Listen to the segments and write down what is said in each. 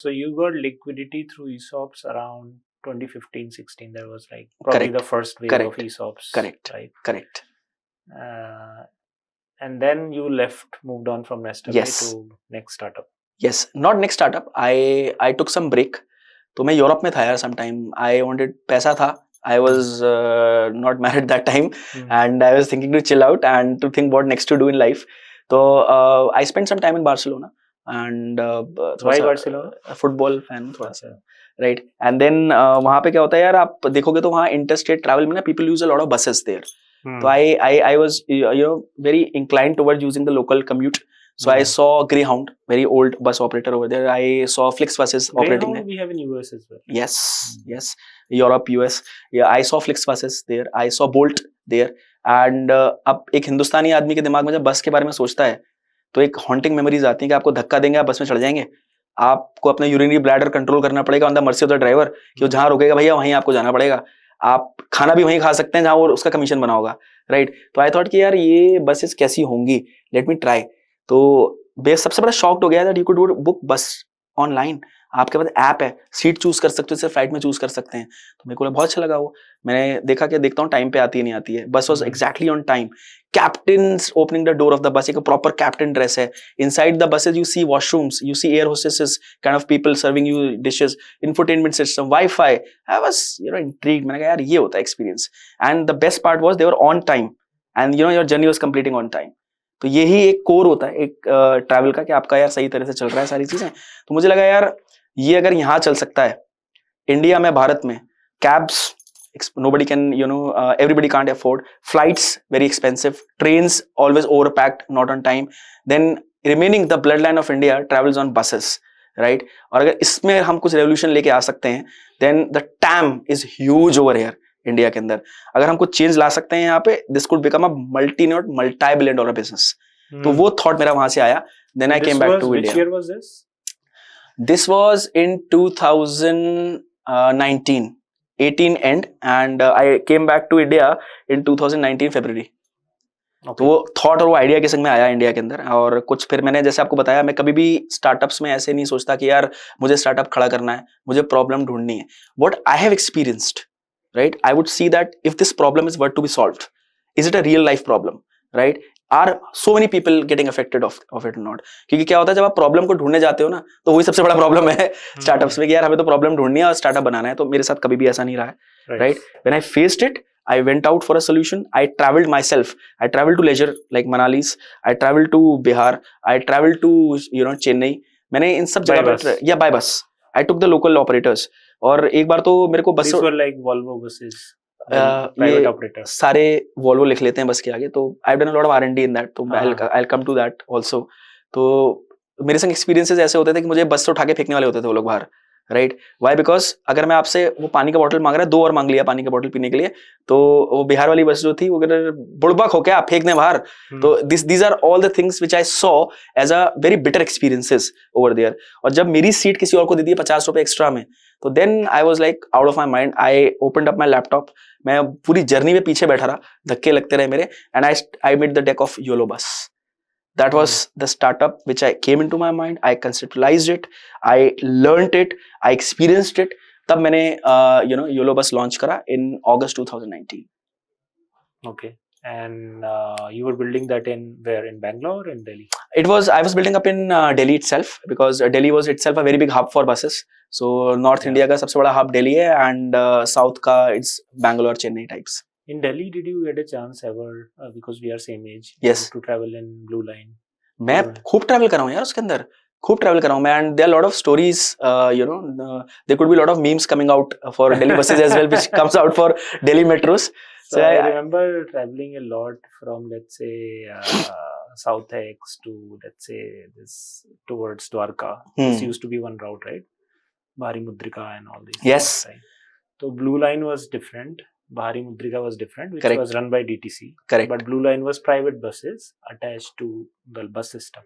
So you got liquidity through ESOPs around 2015-16. That was like probably Correct. the first wave Correct. of ESOPs, Correct. right? Correct. And then you moved on from Nestaway Yes. to next startup. Yes. Not next startup. I took some break. तो मैं Europe में था यार some time. I wanted पैसा था. I was not married that time, and I was thinking to chill out and to think what next to do in life. So I spent some time in Barcelona, and Why Barcelona? Football fan थोड़ा सा, right. And then वहाँ पे क्या होता है यार, आप देखोगे तो वहाँ इंटरस्टेट ट्रैवल में ना people use a lot of buses there. So I was very inclined towards using the local commute. So I saw Greyhound, very old bus operator over there. I saw Flixbuses operating there. Greyhound we have in US as well. Yes, yes, Europe, US. Yeah, I saw Flixbuses there. I saw Bolt there. And अब एक हिंदुस्तानी आदमी के दिमाग में जब बस के बारे में सोचता है तो एक हॉन्टिंग मेमोरीज आती हैं कि आपको धक्का देंगे, आप बस में चढ़ जाएंगे, आपको अपना यूरिनरी ब्लैडर कंट्रोल करना पड़ेगा on the mercy of the driver कि वो जहाँ रुकेगा भैया वहीं आपको जाना पड़ेगा. आप खाना भी वहीं खा सकते हैं जहाँ वो उसका कमीशन बना होगा, राइट. तो आई थॉट कि यार ये बसेस कैसी होंगी, लेट मी ट्राई. तो सबसे बड़ा शॉक्ड हो गया that you could do book बस ऑनलाइन. आपके पास ऐप है, सीट चूज कर सकते हो, सिर्फ फ्लाइट में चूज कर सकते हैं. तो मेरे को बहुत अच्छा लगा वो. मैंने देखा कि देखता हूँ टाइम पे आती है नहीं आती है. Bus was exactly on time. Captains opening the door of the bus, एक प्रॉपर कैप्टन ड्रेस है. Inside the buses you see washrooms, you see air hostesses kind of people serving you dishes, infotainment system, wifi. I was intrigued. मैंने कहा यार ये होता है experience. And the best part was they were on time and your journey was completing on time. तो यही एक core होता है एक ट्रैवल का कि आपका यार सही तरह से चल रहा है सारी चीजें. तो मुझे लगा यार ये अगर यहाँ चल सकता है इंडिया में, भारत में, cabs nobody can, everybody can't afford, flights very expensive, trains always overpacked, not on time, then remaining the bloodline of India travels on buses, right. और अगर इसमें हम कुछ रेवोल्यूशन लेके आ सकते हैं then the TAM is huge over here India के अंदर. अगर हम कुछ चेंज ला सकते हैं यहाँ पे, this could become a multi-billion dollar business. तो वो थॉट मेरा वहां से आया. then I came back to India. Which year was this? This was in 2019, 18 end, and I came back to India in 2019 February. तो वो थॉट और वो आइडिया के संग में आया इंडिया के अंदर. और कुछ फिर मैंने जैसे आपको बताया, मैं कभी भी स्टार्टअप्स में ऐसे नहीं सोचता कि यार मुझे स्टार्टअप खड़ा करना है, मुझे प्रॉब्लम ढूंढनी है. What I have experienced, right, I would see that if this problem is worth to be solved, is it a real life problem, right, are so many people getting affected of it not. क्योंकि क्या होता है जब आप problem को ढूंढने जाते हो ना, तो वही सबसे बड़ा प्रॉब्लम है स्टार्टअप्स में कि यार हमें तो प्रॉब्लम ढूंढनी है और स्टार्टअप बनाना है. तो मेरे साथ कभी भी ऐसा नहीं रहा है, right. When I faced it, I went out for a solution. I traveled myself. I traveled to leisure like Manalis. I traveled to Bihar. I traveled to Chennai. मैंने इन सब जगह पर या बाय बस. I took the local operators. और एक बार तो मेरे को बस like Volvo buses, private operators. सारे Volvo लिख लेते हैं बस के आगे. तो I've done a lot of R&D in that. तो I'll come to that also. तो मेरे संग एक्सपीरियंसेस ऐसे होते थे कि मुझे बस से उठा के फेंकने वाले होते थे वो लोग बाहर, राइट. वाई? बिकॉज अगर मैं आपसे वो पानी का बॉटल मांग रहा है, 2 और मांग लिया पानी का बॉटल पीने के लिए, तो वो बिहार वाली बस जो थी वो बुड़बक हो क्या फेंक दें बाहर. तो these are all the things which I saw as a very bitter experiences over there. और जब मेरी सीट किसी और को दे दी 50 रुपए एक्स्ट्रा में, तो then I was like out of my mind. I opened up my laptop. मैं पूरी जर्नी में पीछे बैठा रहा, धक्के लगते रहे मेरे, and I made the deck of YOLO bus. That was the startup which I came into my mind. I conceptualized it, I learned it, I experienced it. तब मैंने YOLO bus launch करा in August 2019. Okay. And you were building that in where? In Bangalore or in Delhi? I was building up in Delhi itself, because Delhi was itself a very big hub for buses. So North India का सबसे बड़ा hub Delhi है, and South का it's Bangalore, Chennai types. In Delhi, did you get a chance ever, because we are same age, yes, to travel in Blue Line? मैं खूब travel कर रहा हूँ यार उसके अंदर, खूब ट्रैवल कर रहा हूँ मैं. And there are lot of stories, there could be lot of memes coming out for Delhi buses as well, which comes out for Delhi metros. So I remember traveling a lot from, let's say, South X to, let's say, this towards Dwarka. This used to be one route, right? Bahari Mudrika and all these. Yes. Things, right? So Blue Line was different. Bahari Mudrika was different, which Correct. was run by DTC. Correct. But Blue Line was private buses attached to the bus system.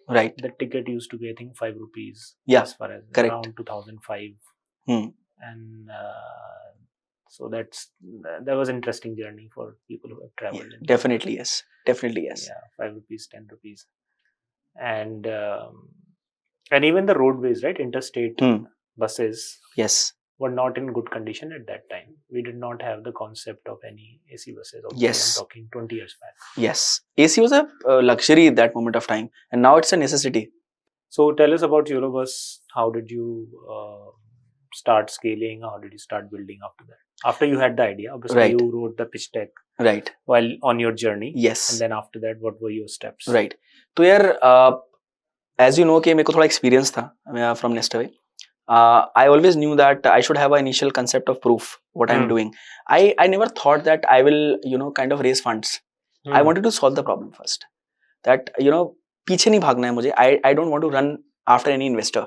Right. The ticket used to be, I think, 5 rupees. Yeah. As far as correct. Around 2005. And so that was an interesting journey for people who have traveled. Yeah, definitely yes. Definitely yes. Yeah, 5 rupees, 10 rupees. And And even the roadways, right? Interstate buses Yes. were not in good condition at that time. We did not have the concept of any AC buses. Also, Yes. I'm talking 20 years back. Yes. AC was a luxury at that moment of time, and now it's a necessity. So tell us about YOLOBUS. How did you start scaling? How did you start building after that? After you had the idea, obviously Right. you wrote the pitch deck Right. while on your journey. Yes. And then after that, what were your steps? Right. तो यार as you know कि मेरे को थोड़ा experience था from Nestaway. I always knew that I should have an initial concept of proof what I'm doing. I never thought that I will kind of raise funds. I wanted to solve the problem first. That पीछे नहीं भागना है मुझे. I don't want to run after any investor.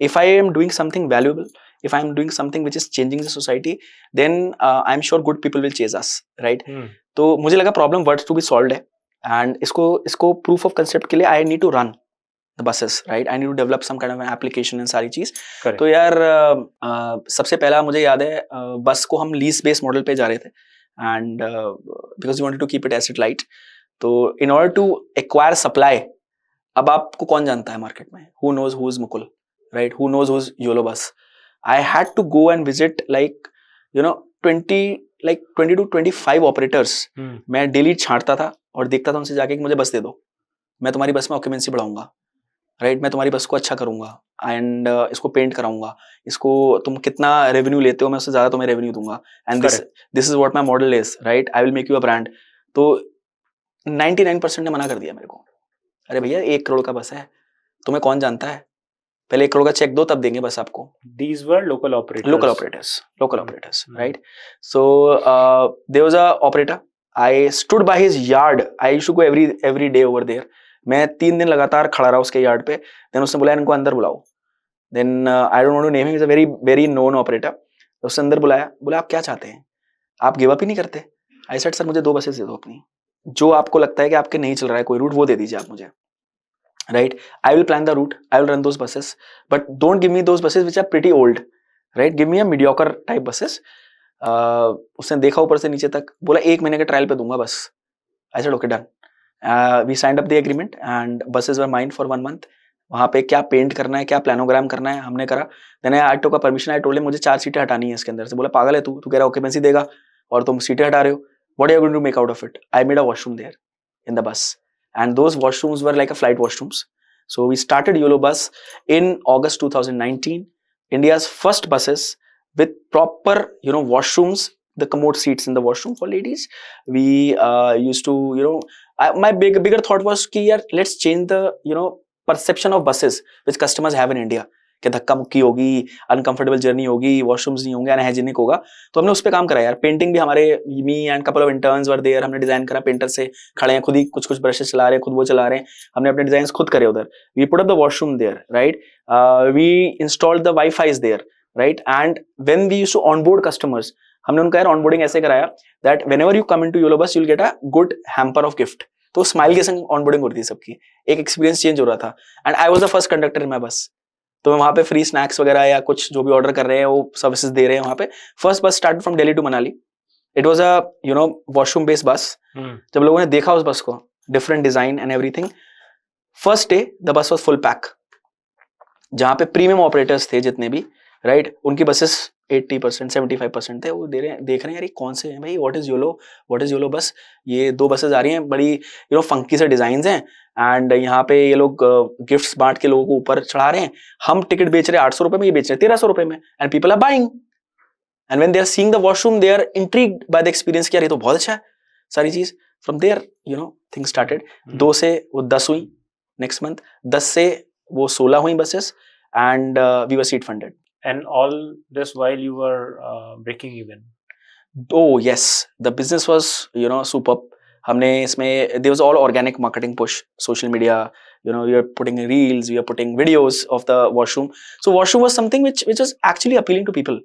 If I am doing something valuable, if I am doing something which is changing the society, then I'm sure good people will chase us, right? तो मुझे लगा problem worth to be solved है, and इसको proof of concept के लिए I need to run the buses, right? I need to develop some kind of an application and सारी चीज. तो यार सबसे पहला मुझे याद है बस को हम lease based model पे जा रहे थे, and because we wanted to keep it asset light. तो in order to acquire supply, अब आपको कौन जानता है मार्केट में? Who knows who is Mukul, right? Who knows who is YOLOBUS? I had to go and visit 20 to 25 operators. मैं daily छांटता था और देखता था उनसे जाके कि मुझे बस दे दो, मैं तुम्हारी बस में ऑक्यूपेंसी बढ़ाऊंगा, राइट? मैं तुम्हारी बस को अच्छा करूंगा एंड इसको पेंट कराऊंगा, इसको तुम कितना रेवेन्यू लेते हो मैं उससे ज्यादा तुम्हें रेवेन्यू दूंगा, and this is what my model is, right? I will make you a brand. तो 99% ने मना कर दिया मेरे को. अरे भैया 1 करोड़ का बस है, तुम्हें कौन जानता है, पहले 1 करोड़ का चेक दो तब देंगे बस आपको. These were local operators, right? So there was a operator. I stood by his yard. I used to go every day over there. मैं 3 दिन लगातार खड़ा रहा उसके यार्ड पे. Then उसने बोला इनको अंदर बुलाओ. Then I don't want to name him. He's a very very known operator. उसने अंदर बुलाया, बोला आप क्या चाहते हैं, आप गिव अप ही नहीं करते. I said सर मुझे 2 बसेस दे दो अपनी, जो आपको लगता है कि आपके नहीं चल रहा है कोई रूट वो दे दीजिए आप मुझे, right? I will plan the route, I will run those buses, but don't give me those buses which are pretty old, right? Give me a mediocre type buses. उसने देखा ऊपर से नीचे तक, बोला 1 महीने के ट्रायल पे दूंगा बस. I said okay done. We signed up the agreement and buses were mine for 1 month. वहाँ पे क्या पेंट करना है, क्या प्लानोग्राम करना है हमने करा. Then I took a permission. I told him मुझे 4 सीटें हटानी है इसके अंदर से. बोला पागल है तू कह रहा ऑक्यूपेंसी देगा और तुम सीटें हटा रहे हो. What are you going to make out of it? I made a washroom there in the bus, and those washrooms were like a flight washrooms. So we started YOLOBUS in August 2019. India's first buses with proper, washrooms, the commode seats in the washroom for ladies. We used to, my bigger thought was कि यार let's change the, perception of buses which customers have in India. कि धक्का मुक्की होगी, uncomfortable journey होगी, washrooms नहीं होंगे, unhygienic होगा. तो हमने उस पर काम करा यार. पेंटिंग भी हमारे me and couple of interns were there. हमने डिजाइन करा, पेंटर से खड़े हैं, खुद ही कुछ ब्रशेस चला रहे हैं, खुद वो चला रहे हैं. हमने अपने डिजाइन खुद करे उधर. We put up the washroom there, right? We installed the wifi there, right? And when we used to onboard customers, हमने उनका यार ऑनबोर्डिंग ऐसे कराया that whenever you come into YOLOBUS you will get a good hamper of gift. तो smile के संग onboarding होती थी सबकी, एक एक्सपीरियंस चेंज हो रहा था. And I was the first conductor in my बस. तो मैं वहाँ पे फ्री स्नैक्स वगैरह या कुछ जो भी ऑर्डर कर रहे हैं वो सर्विसेज दे रहे हैं वहाँ पे. First bus start from Delhi to Manali. It was a washroom based bus. जब लोगों ने देखा उस बस को, different design and everything, first day the bus was full pack. जहाँ पे प्रीमियम ऑपरेटर्स थे जितने भी, राइट, उनकी बसेस 80% 75% थे. वो देख रहे हैं यार ये कौन से हैं भाई, व्हाट इज योलो बस. ये 2 बसेस आ रही हैं, बड़ी फंकी से डिजाइन हैं, एंड यहाँ पे ये लोग गिफ्ट्स बांट के लोगों को ऊपर चढ़ा रहे हैं. हम टिकट बेच रहे हैं 800 रुपए में, ये बेच रहे हैं 1300 रुपए में, and people are buying. And when they are seeing the washroom they are intrigued by the experience कि यार ये तो बहुत अच्छा है सारी चीज. From there things started. 2 से वो 10 हुई नेक्स्ट मंथ, 10 से वो 16 हुई buses, and we were seed funded. And all this while you were breaking even. Oh yes, the business was superb. हमने इसमें there was all organic marketing push, social media. We are putting reels, we are putting videos of the washroom. So washroom was something which was actually appealing to people,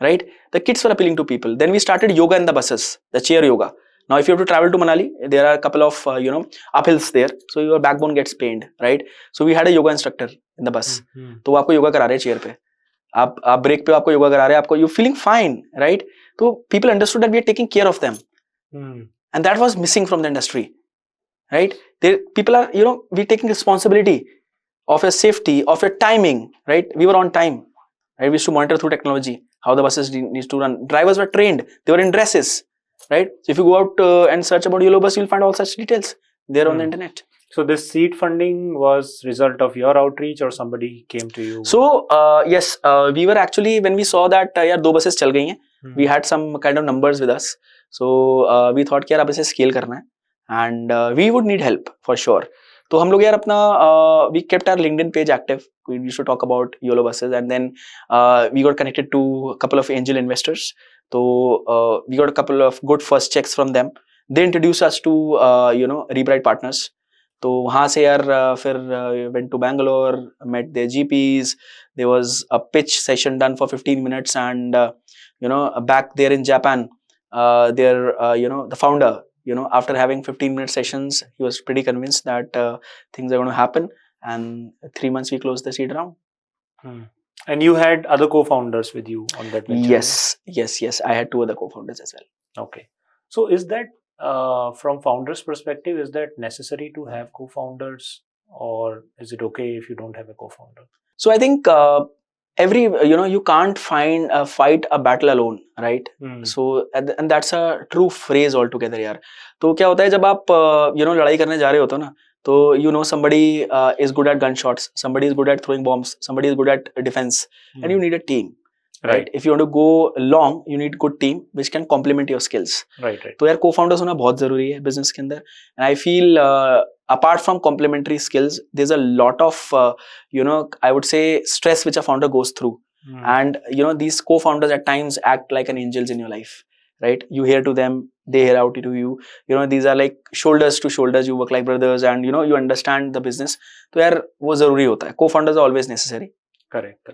right? The kits were appealing to people. Then we started yoga in the buses, the chair yoga. Now if you have to travel to Manali, there are a couple of uphills there, so your backbone gets pained, right? So we had a yoga instructor in the bus. तो वो आपको योगा करा रहे हैं chair पे. आप break पे आपको योगा करा रहे हैं, आपको यू फीलिंग फाइन, राइट? तो people understood that we are taking care of them, and that was missing from the industry, right? People are we taking responsibility of your safety, of your timing, right? We were on time, right? We used to monitor through technology how the buses needs to run. Drivers were trained, they were in dresses, right? So if you go out and search about YOLO bus, you'll find all such details there on the internet. So this seed funding was result of your outreach or somebody came to you? So yes, we were actually, when we saw that यार 2 buses चल गई हैं, we had some kind of numbers with us, so we thought कि यार अब इसे scale करना है and we would need help for sure. तो हम लोग यार अपना we kept our LinkedIn page active. We used to talk about YOLO buses and then we got connected to a couple of angel investors. So we got a couple of good first checks from them. They introduced us to Rebright Partners. तो वहाँ से यार फिर went to Bangalore, met their GPs. There was a pitch session done for 15 minutes and back there in Japan, the founder, after having 15-minute sessions, he was pretty convinced that things are going to happen, and 3 months we closed the seed round. And you had other co-founders with you on that venture? Yes. I had 2 other co-founders as well. Okay. So is that, from founders' perspective, is that necessary to have co-founders, or is it okay if you don't have a co-founder? So I think you can't fight a battle alone, right? So and that's a true phrase altogether यार. तो क्या होता है जब आप लड़ाई करने जा रहे होते हो ना, तो somebody is good at gunshots, somebody is good at throwing bombs, somebody is good at defense, and you need a team, right? If you want to go long, you need good team which can complement your skills. Right. तो यार co-founders होना बहुत जरूरी है business के अंदर, and I feel apart from complementary skills, there's a lot of I would say stress which a founder goes through, and these co-founders at times act like an angels in your life, right? You hear to them, they hear out to you. These are like shoulders to shoulders, you work like brothers, and you understand the business. तो यार वो जरूरी होता है. Co-founders are always necessary. Correct.